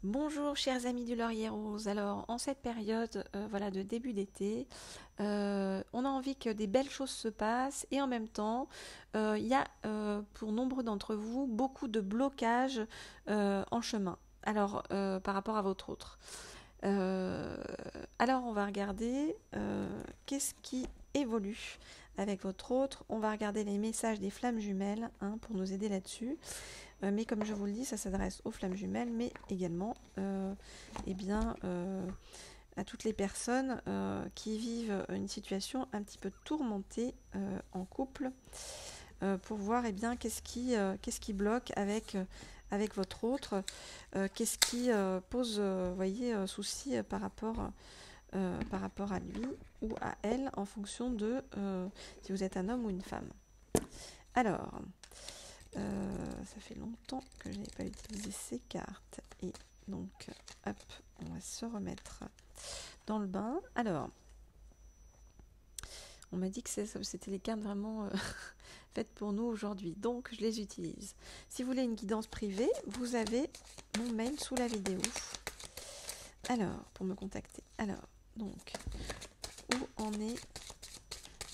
Bonjour chers amis du Laurier Rose. Alors en cette période voilà, de début d'été, on a envie que des belles choses se passent et en même temps il y a pour nombreux d'entre vous beaucoup de blocages en chemin. Alors par rapport à votre autre. Euh, alors on va regarder qu'est-ce qui évolue avec votre autre. On va regarder les messages des flammes jumelles pour nous aider là-dessus. Mais comme je vous le dis, ça s'adresse aux flammes jumelles, mais également eh bien, à toutes les personnes qui vivent une situation un petit peu tourmentée en couple, pour voir eh bien, qu'est-ce qui bloque avec votre autre, qu'est-ce qui pose voyez, souci par rapport à lui ou à elle en fonction de si vous êtes un homme ou une femme. Alors, ça fait longtemps que je n'ai pas utilisé ces cartes et donc hop, on va se remettre dans le bain. Alors, on m'a dit que c'était les cartes vraiment faites pour nous aujourd'hui, donc je les utilise. Si vous voulez une guidance privée, vous avez mon mail sous la vidéo. Alors, pour me contacter. Alors, donc, où en est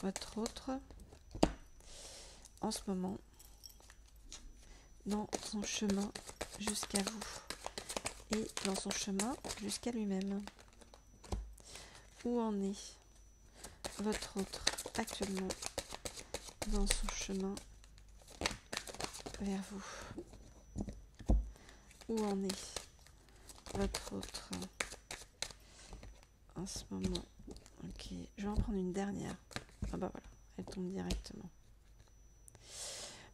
votre autre en ce moment dans son chemin jusqu'à vous et dans son chemin jusqu'à lui-même? Où en est votre autre actuellement dans son chemin vers vous? Où en est votre autre en ce moment? Ok, je vais en prendre une dernière. Ah bah voilà, elle tombe directement.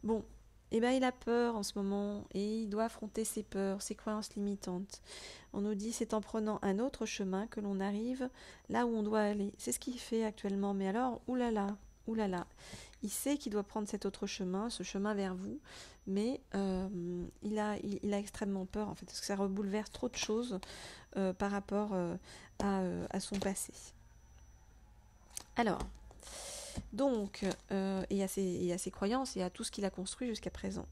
Bon, eh ben il a peur en ce moment et il doit affronter ses peurs, ses croyances limitantes. On nous dit c'est en prenant un autre chemin que l'on arrive là où on doit aller. C'est ce qu'il fait actuellement, mais alors, oulala, oulala. Il sait qu'il doit prendre cet autre chemin, ce chemin vers vous, mais il a extrêmement peur en fait, parce que ça rebouleverse trop de choses par rapport à son passé. Alors, donc, et à ses croyances et à tout ce qu'il a construit jusqu'à présent.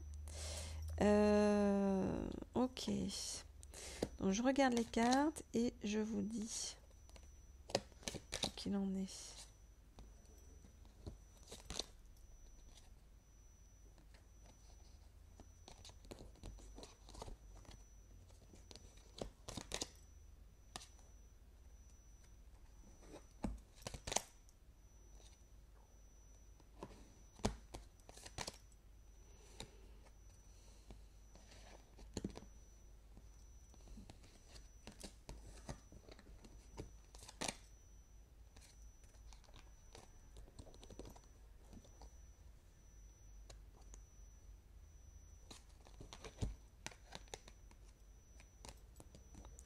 Ok. Donc, je regarde les cartes et je vous dis qu'il en est.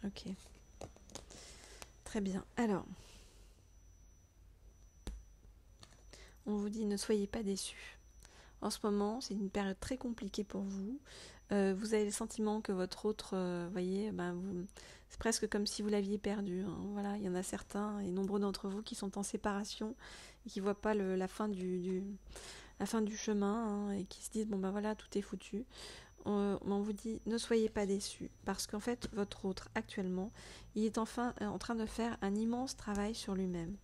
Ok. Très bien. Alors, on vous dit ne soyez pas déçus. En ce moment, c'est une période très compliquée pour vous. Vous avez le sentiment que votre autre, voyez, c'est presque comme si vous l'aviez perdu. Voilà, il y en a certains et nombreux d'entre vous qui sont en séparation et qui ne voient pas la fin la fin du chemin et qui se disent bon ben voilà, tout est foutu. On vous dit ne soyez pas déçus parce qu'en fait votre autre actuellement il est enfin en train de faire un immense travail sur lui-même,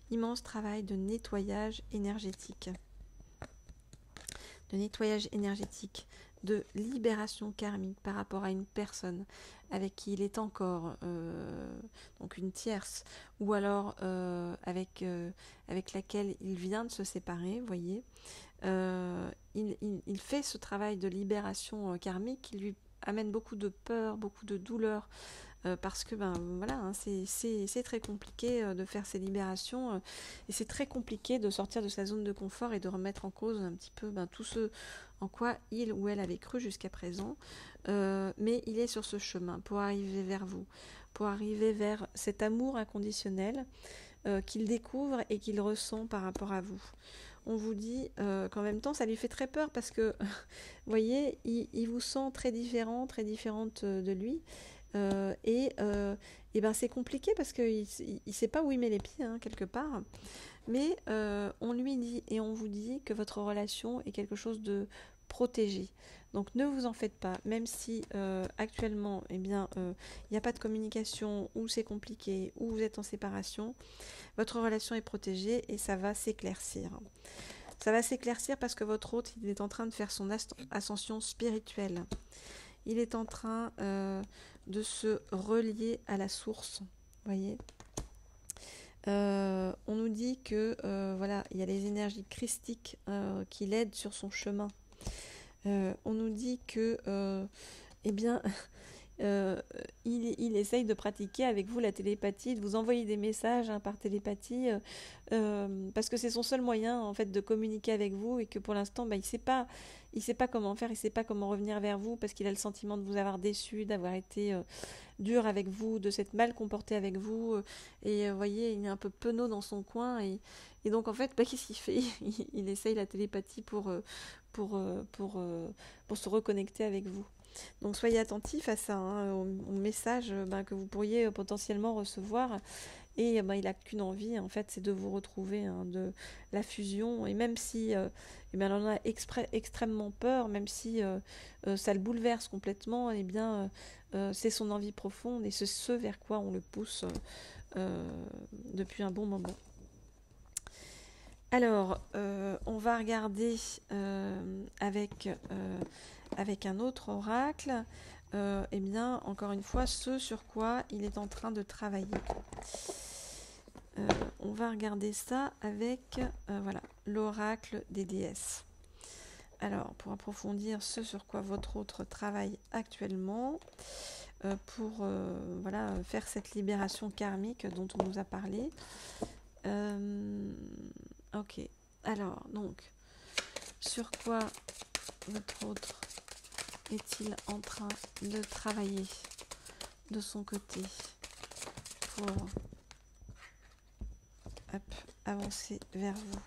immense travail de nettoyage énergétique, de libération karmique par rapport à une personne avec qui il est encore donc une tierce ou alors avec laquelle il vient de se séparer, voyez. Il fait ce travail de libération karmique qui lui amène beaucoup de peur, beaucoup de douleur, parce que voilà, c'est très compliqué de faire ces libérations et c'est très compliqué de sortir de sa zone de confort et de remettre en cause un petit peu tout ce en quoi il ou elle avait cru jusqu'à présent, mais il est sur ce chemin pour arriver vers vous, pour arriver vers cet amour inconditionnel qu'il découvre et qu'il ressent par rapport à vous. On vous dit qu'en même temps ça lui fait très peur parce que vous voyez, il vous sent très différente de lui, et c'est compliqué parce qu'il ne sait pas où il met les pieds quelque part, mais on lui dit et on vous dit que votre relation est quelque chose de protégé, Donc ne vous en faites pas, même si actuellement, eh bien, il n'y a pas de communication, ou c'est compliqué, ou vous êtes en séparation, votre relation est protégée et ça va s'éclaircir. Ça va s'éclaircir parce que votre hôte, il est en train de faire son ascension spirituelle. Il est en train de se relier à la source, voyez. On nous dit que voilà, il y a les énergies christiques qui l'aident sur son chemin. On nous dit que eh bien il essaye de pratiquer avec vous la télépathie, de vous envoyer des messages par télépathie, parce que c'est son seul moyen en fait de communiquer avec vous, et que pour l'instant il sait pas comment faire, il sait pas comment revenir vers vous, parce qu'il a le sentiment de vous avoir déçu, d'avoir été dur avec vous, de s'être mal comporté avec vous, et vous voyez, il est un peu penaud dans son coin, et donc en fait qu'est-ce qu'il fait? Il essaye la télépathie pour se reconnecter avec vous. Donc soyez attentifs à ça, hein, au message que vous pourriez potentiellement recevoir. Et il n'a qu'une envie, en fait, c'est de vous retrouver, hein, de la fusion. Et même si il en a extrêmement peur, même si ça le bouleverse complètement, eh bien, c'est son envie profonde et c'est ce vers quoi on le pousse depuis un bon moment. Alors, on va regarder avec un autre oracle, eh bien, encore une fois, ce sur quoi il est en train de travailler. On va regarder ça avec voilà, l'oracle des déesses. Alors, pour approfondir ce sur quoi votre autre travaille actuellement, pour voilà, faire cette libération karmique dont on nous a parlé. Ok, alors, donc, sur quoi votre autre est-il en train de travailler de son côté pour avancer vers vous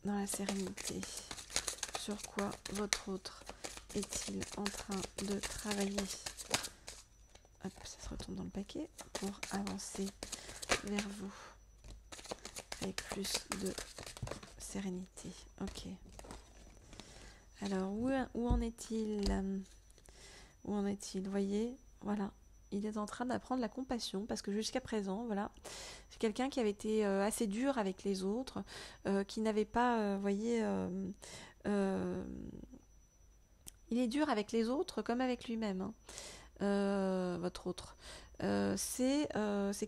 dans la sérénité? Sur quoi votre autre est-il en train de travailler? Hop, ça se retourne dans le paquet pour avancer vers vous avec plus de sérénité. Ok. Alors, où en est-il? Où en est-il? Vous voyez, voilà. Il est en train d'apprendre la compassion, parce que jusqu'à présent, voilà, c'est quelqu'un qui avait été assez dur avec les autres, qui n'avait pas, vous voyez, il est dur avec les autres comme avec lui-même, hein, votre autre. C'est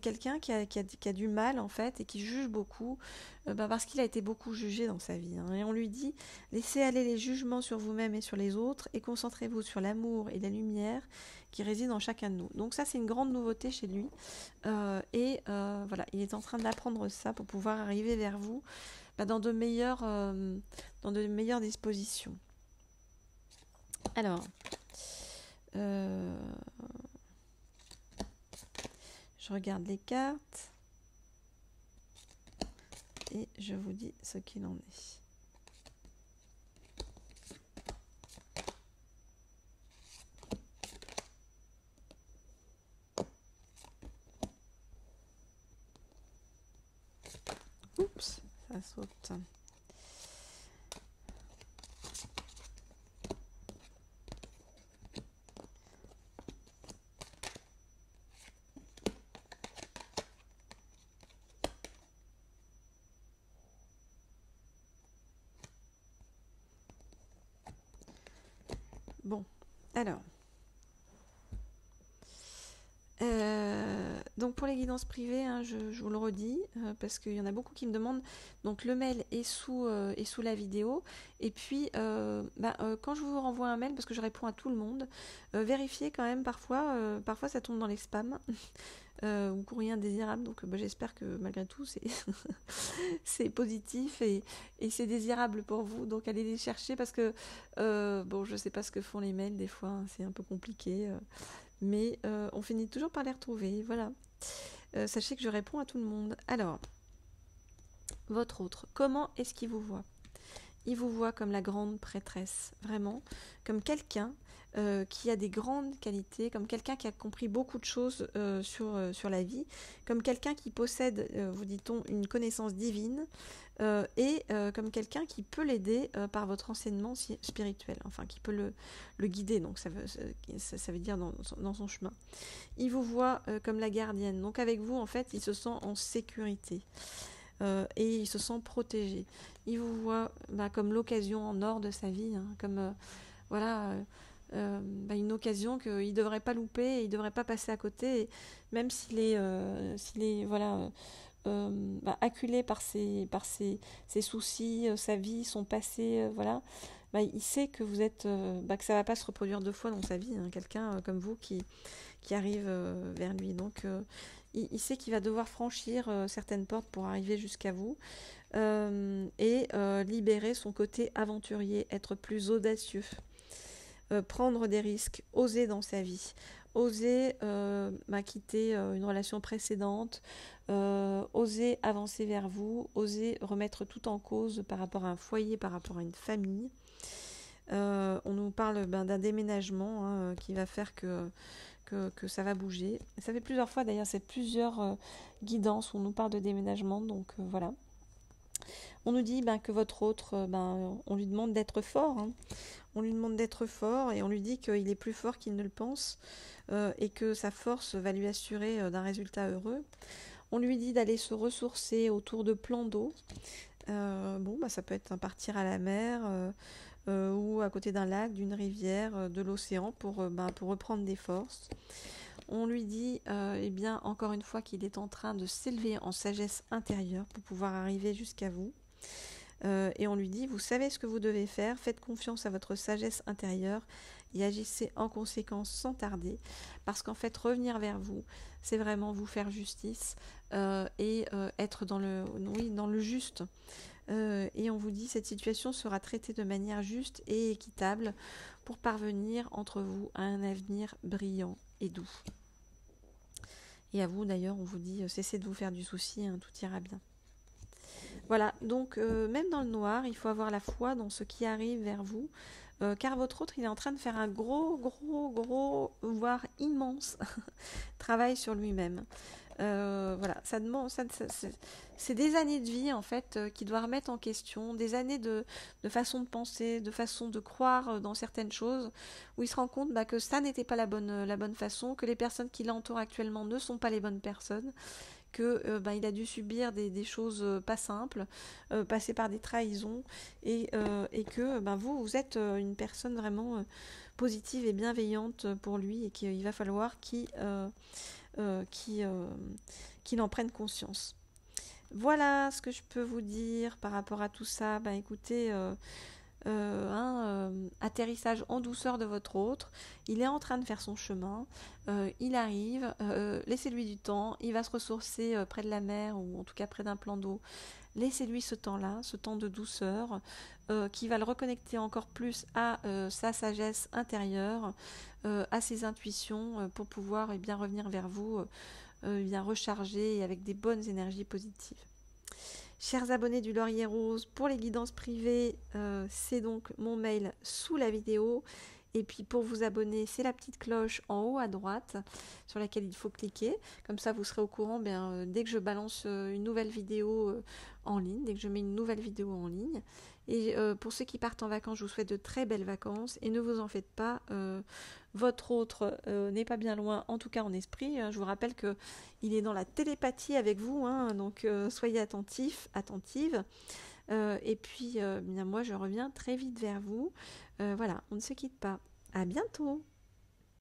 quelqu'un qui a du mal en fait et qui juge beaucoup parce qu'il a été beaucoup jugé dans sa vie, hein. Et on lui dit, laissez aller les jugements sur vous-même et sur les autres et concentrez-vous sur l'amour et la lumière qui résident en chacun de nous. Donc ça, c'est une grande nouveauté chez lui, voilà, il est en train d'apprendre ça pour pouvoir arriver vers vous dans de meilleures dispositions. Alors je regarde les cartes et je vous dis ce qu'il en est. Oups, ça saute. Bon, alors. Donc pour les guidances privées, hein, je vous le redis, parce qu'il y en a beaucoup qui me demandent. Donc le mail est sous la vidéo. Et puis, quand je vous renvoie un mail, parce que je réponds à tout le monde, vérifiez quand même parfois ça tombe dans les spams. Ou courrier indésirable, donc j'espère que malgré tout c'est positif et c'est désirable pour vous, donc allez les chercher, parce que je sais pas ce que font les mails des fois, hein, c'est un peu compliqué, mais on finit toujours par les retrouver, voilà. Sachez que je réponds à tout le monde. Alors, votre autre, comment est-ce qu'il vous voit? Il vous voit comme la grande prêtresse, vraiment, comme quelqu'un qui a des grandes qualités, comme quelqu'un qui a compris beaucoup de choses sur la vie, comme quelqu'un qui possède, vous dit-on, une connaissance divine, et comme quelqu'un qui peut l'aider par votre enseignement spirituel, enfin qui peut le guider, donc ça veut dire dans son chemin. Il vous voit comme la gardienne, donc avec vous en fait il se sent en sécurité. Et il se sent protégé. Il vous voit comme l'occasion en or de sa vie, hein, comme voilà, une occasion qu'il ne devrait pas louper, et il ne devrait pas passer à côté, et même s'il est voilà, acculé par ses soucis, sa vie, son passé, voilà, il sait que vous êtes, que ça ne va pas se reproduire deux fois dans sa vie, hein, quelqu'un comme vous qui arrive vers lui. Donc il sait qu'il va devoir franchir certaines portes pour arriver jusqu'à vous et libérer son côté aventurier, être plus audacieux, prendre des risques, oser dans sa vie, oser quitter une relation précédente, oser avancer vers vous, oser remettre tout en cause par rapport à un foyer, par rapport à une famille. On nous parle d'un déménagement qui va faire que ça va bouger. Ça fait plusieurs fois d'ailleurs, c'est plusieurs guidances où on nous parle de déménagement, donc voilà. On nous dit que votre autre, on lui demande d'être fort, hein. On lui demande d'être fort et on lui dit qu'il est plus fort qu'il ne le pense et que sa force va lui assurer d'un résultat heureux. On lui dit d'aller se ressourcer autour de plans d'eau. Ça peut être partir à la mer ou à côté d'un lac, d'une rivière, de l'océan pour reprendre des forces. On lui dit, encore une fois, qu'il est en train de s'élever en sagesse intérieure pour pouvoir arriver jusqu'à vous. Et on lui dit, vous savez ce que vous devez faire, faites confiance à votre sagesse intérieure et agissez en conséquence sans tarder, parce qu'en fait, revenir vers vous, c'est vraiment vous faire justice et être dans le juste. Et on vous dit, cette situation sera traitée de manière juste et équitable pour parvenir entre vous à un avenir brillant et doux. Et à vous d'ailleurs, on vous dit, cessez de vous faire du souci, hein, tout ira bien. Voilà, donc même dans le noir, il faut avoir la foi dans ce qui arrive vers vous, car votre autre, il est en train de faire un gros, voire immense travail sur lui-même. Voilà, ça demande, c'est des années de vie en fait qui doit remettre en question, des années de façon de penser, de façon de croire dans certaines choses, où il se rend compte que ça n'était pas la bonne façon, que les personnes qui l'entourent actuellement ne sont pas les bonnes personnes, que il a dû subir des choses pas simples, passer par des trahisons, et que vous êtes une personne vraiment positive et bienveillante pour lui, et qu'il va falloir qu'il en prenne conscience. Voilà ce que je peux vous dire par rapport à tout ça. Écoutez, atterrissage en douceur de votre autre. Il est en train de faire son chemin. Il arrive. Laissez-lui du temps. Il va se ressourcer près de la mer, ou en tout cas près d'un plan d'eau. Laissez-lui ce temps-là, ce temps de douceur, qui va le reconnecter encore plus à sa sagesse intérieure, à ses intuitions, pour pouvoir revenir vers vous rechargé et avec des bonnes énergies positives. Chers abonnés du Laurier Rose, pour les guidances privées, c'est donc mon mail sous la vidéo. Et puis pour vous abonner, c'est la petite cloche en haut à droite sur laquelle il faut cliquer. Comme ça, vous serez au courant dès que je balance une nouvelle vidéo en ligne, dès que je mets une nouvelle vidéo en ligne. Et pour ceux qui partent en vacances, je vous souhaite de très belles vacances. Et ne vous en faites pas, votre autre n'est pas bien loin, en tout cas en esprit. Je vous rappelle qu'il est dans la télépathie avec vous, hein, donc soyez attentifs, attentives. Et puis, moi, je reviens très vite vers vous. Voilà, on ne se quitte pas. À bientôt!